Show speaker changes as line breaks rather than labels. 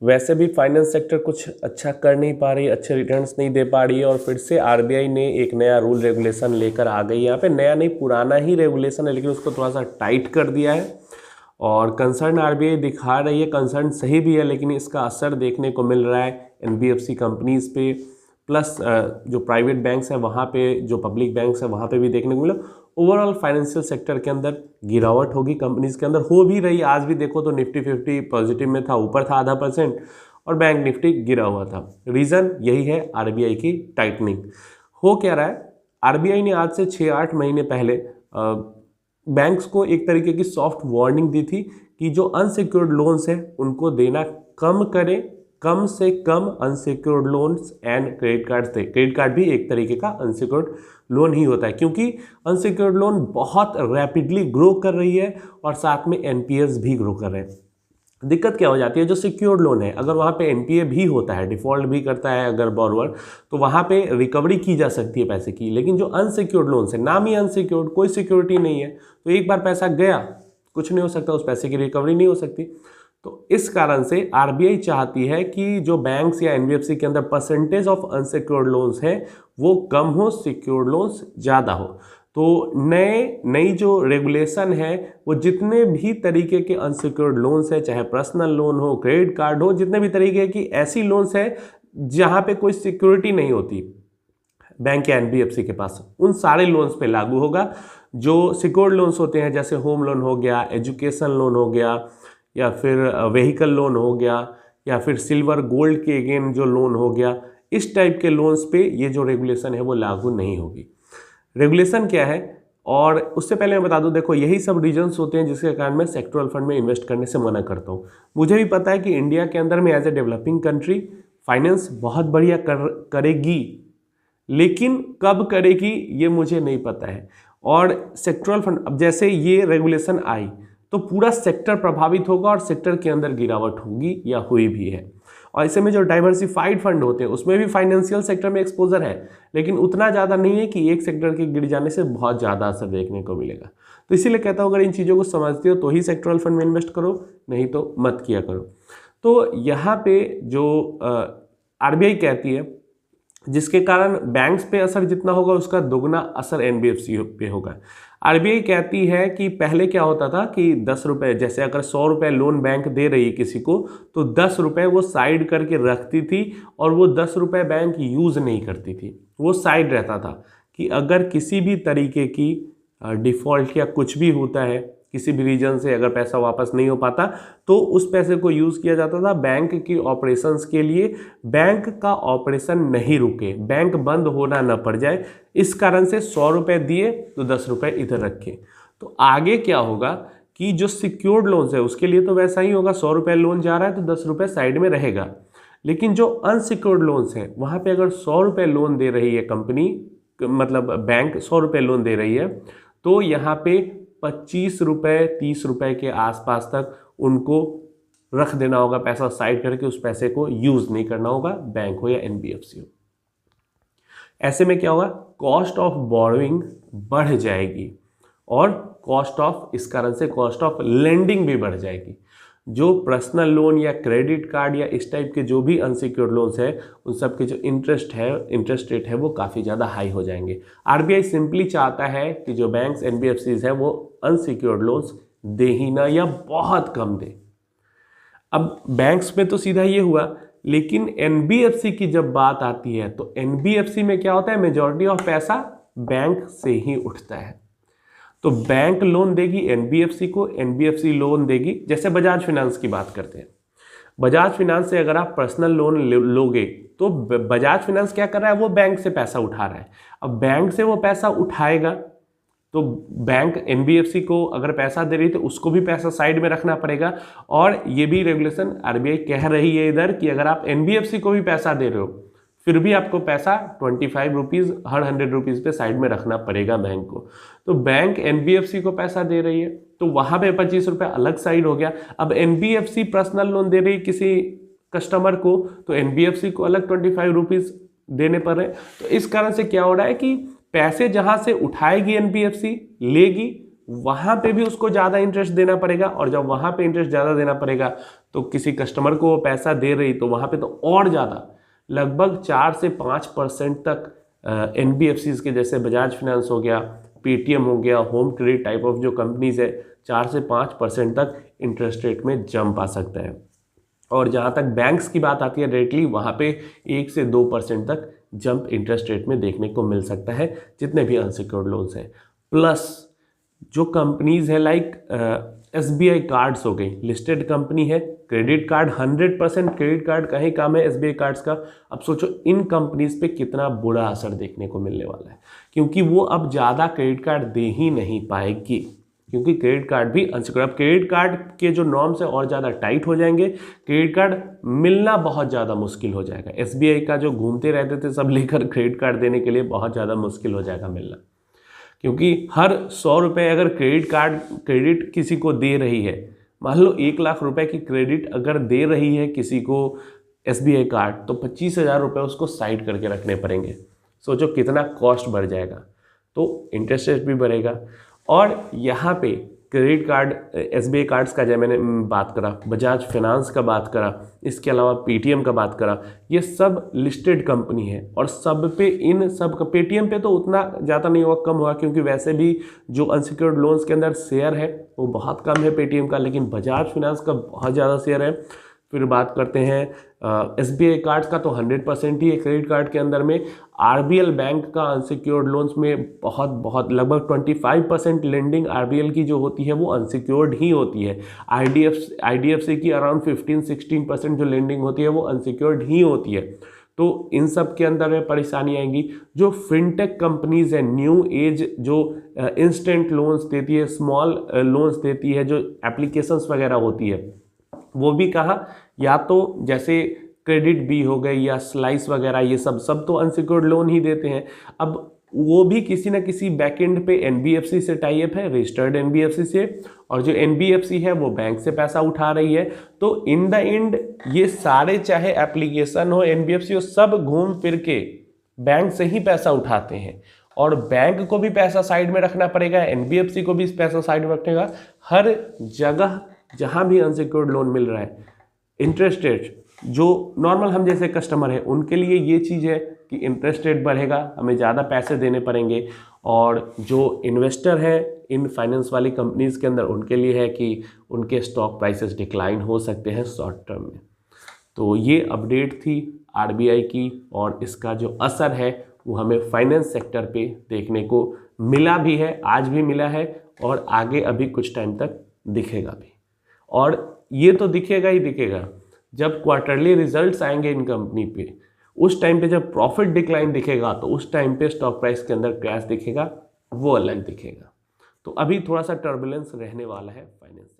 वैसे भी finance sector कुछ अच्छा कर नहीं पा रही, अच्छे रिटर्न्स नहीं दे पा रही है, और फिर से आरबीआई ने एक नया रूल रेगुलेशन लेकर आ गई। यहाँ पे नया नहीं, पुराना ही रेगुलेशन है, लेकिन उसको थोड़ा सा टाइट कर दिया है। और कंसर्न आरबीआई दिखा रही है, कंसर्न सही भी है, लेकिन इसका असर देखने को मिल रहा है एनबीएफसी कंपनीज पे, प्लस जो प्राइवेट बैंक्स हैं वहाँ पे, जो पब्लिक बैंक्स हैं वहाँ पे भी देखने को मिला। ओवरऑल फाइनेंशियल सेक्टर के अंदर गिरावट होगी, कंपनीज के अंदर हो भी रही। आज भी देखो तो निफ्टी 50 पॉजिटिव में था, ऊपर था 0.5%, और बैंक निफ्टी गिरा हुआ था। रीज़न यही है, आरबीआई की टाइटनिंग। हो क्या रहा है, आरबीआई ने आज से 6-8 महीने पहले बैंक्स को एक तरीके की सॉफ्ट वार्निंग दी थी कि जो अनसिक्योर्ड लोन्स हैं उनको देना कम करें, कम से कम unsecured loans and credit card थे। क्रेडिट कार्ड भी एक तरीके का अनसिक्योर्ड लोन ही होता है, क्योंकि अनसिक्योर्ड लोन बहुत रैपिडली ग्रो कर रही है और साथ में एनपीएस भी ग्रो कर रहे हैं। दिक्कत क्या हो जाती है, जो सिक्योर्ड लोन है अगर वहाँ पे एनपीए भी होता है, डिफॉल्ट भी करता है अगर बोरोवर, तो वहाँ पे रिकवरी की जा सकती है पैसे की। लेकिन जो अनसिक्योर्ड लोन है, नाम ही अनसिक्योर्ड, कोई सिक्योरिटी नहीं है, तो एक बार पैसा गया कुछ नहीं हो सकता, उस पैसे की रिकवरी नहीं हो सकती। तो इस कारण से आरबीआई चाहती है कि जो बैंक्स या एनबीएफसी के अंदर परसेंटेज ऑफ अनसिक्योर्ड लोन्स है वो कम हो, सिक्योर्ड लोन्स ज़्यादा हो। तो नई जो रेगुलेशन है वो जितने भी तरीके के अनसिक्योर्ड लोन्स है, चाहे पर्सनल लोन हो, क्रेडिट कार्ड हो, जितने भी तरीके की ऐसी लोन्स है जहाँ पे कोई सिक्योरिटी नहीं होती बैंक या एनबीएफसी के पास, उन सारे लोन्स पे लागू होगा। जो सिक्योर्ड लोन्स होते हैं जैसे होम लोन हो गया, एजुकेशन लोन हो गया, या फिर व्हीकल लोन हो गया, या फिर सिल्वर गोल्ड के अगेन जो लोन हो गया, इस टाइप के लोन्स पे ये जो रेगुलेशन है वो लागू नहीं होगी। रेगुलेशन क्या है, और उससे पहले मैं बता दूं, देखो यही सब रीजंस होते हैं जिसके कारण मैं सेक्टरल फंड में इन्वेस्ट करने से मना करता हूं। मुझे भी पता है कि इंडिया के अंदर में as a developing country finance बहुत बढ़िया करेगी, लेकिन कब करेगी ये मुझे नहीं पता है। और सेक्टरल फंड, अब जैसे ये रेगुलेशन आई तो पूरा सेक्टर प्रभावित होगा और सेक्टर के अंदर गिरावट होगी या हुई भी है। और ऐसे में जो डाइवर्सिफाइड फंड होते हैं उसमें भी फाइनेंशियल सेक्टर में एक्सपोजर है, लेकिन उतना ज़्यादा नहीं है कि एक सेक्टर के गिर जाने से बहुत ज़्यादा असर देखने को मिलेगा। तो इसीलिए कहता हूँ अगर इन चीज़ों को समझते हो तो ही सेक्टरल फंड में इन्वेस्ट करो, नहीं तो मत किया करो। तो यहाँ पे जो आरबीआई कहती है, जिसके कारण बैंक्स पे असर जितना होगा उसका दोगुना असर एनबीएफसी पे होगा। आरबीआई कहती है कि पहले क्या होता था कि 10 रुपये, जैसे अगर 100 रुपये लोन बैंक दे रही है किसी को, तो 10 रुपये वो साइड करके रखती थी और वो 10 रुपये बैंक यूज़ नहीं करती थी, वो साइड रहता था कि अगर किसी भी तरीके की डिफ़ॉल्ट या कुछ भी होता है, किसी भी रीजन से अगर पैसा वापस नहीं हो पाता, तो उस पैसे को यूज़ किया जाता था बैंक की ऑपरेशंस के लिए। बैंक का ऑपरेशन नहीं रुके, बैंक बंद होना न पड़ जाए, इस कारण से 100 रुपये दिए तो 10 रुपये इधर रखे। तो आगे क्या होगा कि जो सिक्योर्ड लोन्स है उसके लिए तो वैसा ही होगा, 100 रुपये लोन जा रहा है तो 10 रुपये साइड में रहेगा। लेकिन जो अनसिक्योर्ड लोन्स हैं वहाँ पर अगर 100 रुपये लोन दे रही है कंपनी, मतलब बैंक 100 रुपये लोन दे रही है, तो यहाँ पे 25 रुपये 30 रुपये के आसपास तक उनको रख देना होगा, पैसा साइड करके उस पैसे को यूज़ नहीं करना होगा, बैंक हो या एनबीएफसी हो। ऐसे में क्या होगा, कॉस्ट ऑफ बोरोइंग बढ़ जाएगी और कॉस्ट ऑफ, इस कारण से कॉस्ट ऑफ लेंडिंग भी बढ़ जाएगी। जो पर्सनल लोन या क्रेडिट कार्ड या इस टाइप के जो भी अनसिक्योर्ड लोन्स है उन सब के जो इंटरेस्ट रेट है वो काफ़ी ज़्यादा हाई हो जाएंगे। आरबीआई सिंपली चाहता है कि जो बैंक्स एनबीएफसीज है वो अनसिक्योर्ड लोन्स दे ही ना या बहुत कम दे। अब बैंक्स में तो सीधा ये हुआ, लेकिन एनबीएफसी की जब बात आती है तो एनबीएफसी में क्या होता है, मेजॉरिटी ऑफ पैसा बैंक से ही उठता है। तो बैंक लोन देगी एनबीएफसी को, एनबीएफसी लोन देगी, जैसे बजाज फाइनेंस की बात करते हैं। बजाज फाइनेंस से अगर आप पर्सनल लोन लोगे तो बजाज फाइनेंस क्या कर रहा है, वो बैंक से पैसा उठा रहा है। अब बैंक से वो पैसा उठाएगा तो बैंक एनबीएफसी को अगर पैसा दे रही है तो उसको भी पैसा साइड में रखना पड़ेगा। और ये भी रेगुलेशन आरबीआई कह रही है इधर कि अगर आप एनबीएफसी को भी पैसा दे रहे हो फिर भी आपको पैसा 25 रुपीज़ हर 100 रुपीज़ पे साइड में रखना पड़ेगा बैंक को। तो बैंक एनबीएफसी को पैसा दे रही है तो वहाँ पे 25 रुपये अलग साइड हो गया। अब एनबीएफसी पर्सनल लोन दे रही है किसी कस्टमर को तो एनबीएफसी को अलग 25 रुपीज़ देने पड़ रहे हैं। तो इस कारण से क्या हो रहा है कि पैसे जहाँ से उठाएगी एनबीएफसी लेगी, वहाँ पे भी उसको ज़्यादा इंटरेस्ट देना पड़ेगा, और जब वहाँ पे इंटरेस्ट ज़्यादा देना पड़ेगा तो किसी कस्टमर को वो पैसा दे रही तो वहाँ पे तो और ज़्यादा, लगभग 4 से 5% तक NBFCs के जैसे बजाज फाइनेंस हो गया, पेटीएम हो गया, होम क्रेडिट टाइप ऑफ जो कंपनीज है, 4 से 5% तक इंटरेस्ट रेट में जंप आ सकता है। और जहाँ तक बैंक्स की बात आती है डायरेक्टली, वहाँ पे 1 से 2% तक जंप इंटरेस्ट रेट में देखने को मिल सकता है जितने भी अनसिक्योर्ड लोन्स हैं। प्लस जो कंपनीज है लाइक SBI कार्ड्स हो गई, लिस्टेड कंपनी है, क्रेडिट कार्ड 100% क्रेडिट कार्ड का ही काम है SBI कार्ड्स का। अब सोचो इन कंपनीज पे कितना बुरा असर देखने को मिलने वाला है, क्योंकि वो अब ज़्यादा क्रेडिट कार्ड दे ही नहीं पाएगी, क्योंकि क्रेडिट कार्ड भी अनसिक्योर्ड, क्रेडिट कार्ड के जो नॉर्म्स है और ज़्यादा टाइट हो जाएंगे, क्रेडिट कार्ड मिलना बहुत ज़्यादा मुश्किल हो जाएगा। SBI का जो घूमते रहते थे सब लेकर क्रेडिट कार्ड देने के लिए, बहुत ज़्यादा मुश्किल हो जाएगा मिलना, क्योंकि हर 100 रुपये अगर क्रेडिट किसी को दे रही है, मान लो 1 लाख रुपए की क्रेडिट अगर दे रही है किसी को SBI कार्ड, तो 25,000 रुपये उसको साइड करके रखने पड़ेंगे। सोचो कितना कॉस्ट बढ़ जाएगा, तो इंटरेस्ट रेट भी बढ़ेगा। और यहाँ पे क्रेडिट कार्ड SBI कार्ड्स का जब मैंने बात करा, बजाज फाइनेंस का बात करा, इसके अलावा पेटीएम का बात करा, ये सब लिस्टेड कंपनी है और सब पे इन सब का, पेटीएम पे तो उतना ज़्यादा नहीं हुआ, कम हुआ, क्योंकि वैसे भी जो अनसिक्योर्ड लोन्स के अंदर शेयर है वो बहुत कम है पेटीएम का, लेकिन बजाज फाइनेंस का बहुत ज़्यादा शेयर है। फिर बात करते हैं SBI कार्ड्स का, तो 100% ही है क्रेडिट कार्ड के अंदर में। RBL बैंक का अनसिक्योर्ड लोन्स में बहुत लगभग 25% लेंडिंग RBL की जो होती है वो अनसिक्योर्ड ही होती है। IDFC की अराउंड 15-16% जो लेंडिंग होती है वो अनसिक्योर्ड ही होती है। तो इन सब के अंदर में परेशानी आएंगी। जो फिनटेक कंपनीज है, न्यू एज जो इंस्टेंट लोन्स देती है, स्मॉल लोन्स देती है, जो एप्लीकेशंस वगैरह होती है, वो भी कहा, या तो जैसे क्रेडिट बी हो गई या स्लाइस वगैरह, ये सब तो अनसिक्योर्ड लोन ही देते हैं। अब वो भी किसी ना किसी बैकएंड पे NBFC से टाई अप है, रजिस्टर्ड NBFC से, और जो NBFC है वो बैंक से पैसा उठा रही है। तो इन द एंड ये सारे, चाहे एप्लीकेशन हो, NBFC हो, सब घूम फिर के बैंक से ही पैसा उठाते हैं, और बैंक को भी पैसा साइड में रखना पड़ेगा, NBFC को भी पैसा साइड में रखनेगा। हर जगह जहाँ भी अनसिक्योर्ड लोन मिल रहा है, इंटरेस्ट रेट जो नॉर्मल हम जैसे कस्टमर है उनके लिए ये चीज़ है कि इंटरेस्ट रेट बढ़ेगा, हमें ज़्यादा पैसे देने पड़ेंगे, और जो इन्वेस्टर है इन फाइनेंस वाली कंपनीज के अंदर, उनके लिए है कि उनके स्टॉक प्राइसेस डिक्लाइन हो सकते हैं शॉर्ट टर्म में। तो ये अपडेट थी RBI की, और इसका जो असर है वो हमें फाइनेंस सेक्टर पे देखने को मिला भी है, आज भी मिला है, और आगे अभी कुछ टाइम तक दिखेगा भी। और ये तो दिखेगा ही दिखेगा, जब क्वार्टरली रिजल्ट्स आएंगे इन कंपनी पे, उस टाइम पे जब प्रॉफिट डिक्लाइन दिखेगा, तो उस टाइम पे स्टॉक प्राइस के अंदर क्रैश दिखेगा, वो अलग दिखेगा। तो अभी थोड़ा सा टर्बुलेंस रहने वाला है फाइनेंस।